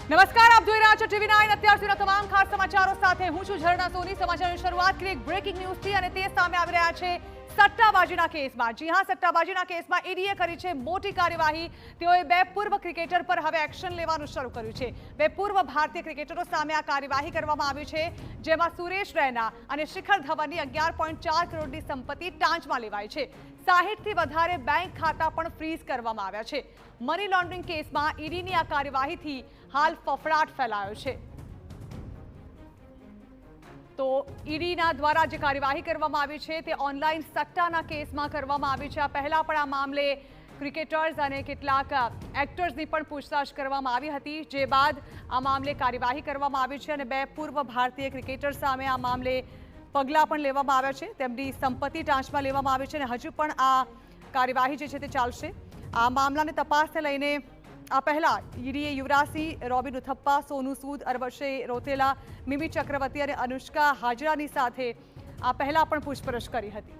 નમસ્કાર, આપ જોઈ રહ્યા છો TV9 અત્યાર સુધીના તમામ ખાસ સમાચારો સાથે હું છું ઝરણા સોની। સમાચારની શરૂઆત કરીએ બ્રેકિંગ ન્યૂઝથી અને તે સામે આવી રહ્યા છે સટ્ટાબાજીના કેસમાં। જી હા, સટ્ટાબાજીના કેસમાં ઈડીએ કરી છે મોટી કાર્યવાહી। તેઓએ બે પૂર્વ ક્રિકેટર પર હવે એક્શન લેવાનું શરૂ કર્યું છે। બે પૂર્વ ભારતીય ક્રિકેટરો સામે આ કાર્યવાહી કરવામાં આવી છે, જેમાં સુરેશ રૈના અને શિખર ધવનની 11.4 કરોડની સંપત્તિ ટાંચમાં લેવાઈ છે। 60થી વધારે બેંક ખાતા પણ ફ્રીઝ કરવામાં આવ્યા છે। મની લોન્ડરિંગ કેસમાં ઈડીની આ કાર્યવાહીથી હાલ ફફડાટ ફેલાયો છે। તો ઈડીના દ્વારા જે કાર્યવાહી કરવામાં આવી છે તે ઓનલાઈન સટ્ટાના કેસમાં કરવામાં આવી છે। આ પહેલા પણ આ મામલે ક્રિકેટર્સ અને કેટલાક એક્ટર્સની પણ પૂછતાછ કરવામાં આવી હતી, જે બાદ આ મામલે કાર્યવાહી કરવામાં આવી છે અને બે પૂર્વ ભારતીય ક્રિકેટર સામે આ મામલે પગલાં પણ લેવામાં આવ્યા છે। તેમની સંપત્તિ ટાંચમાં લેવામાં આવી છે અને હજુ પણ આ કાર્યવાહી જે છે તે ચાલશે। આ મામલાની તપાસને લઈને આ પહેલા ઈડીએ યુવરાજસિંહ, રોબિન ઉથપ્પા, સોનુ સૂદ, અરવશે રોતેલા, મિમી ચક્રવર્તી અને અનુષ્કા હાજરાની સાથે આ પહેલા પણ પૂછપરછ કરી હતી।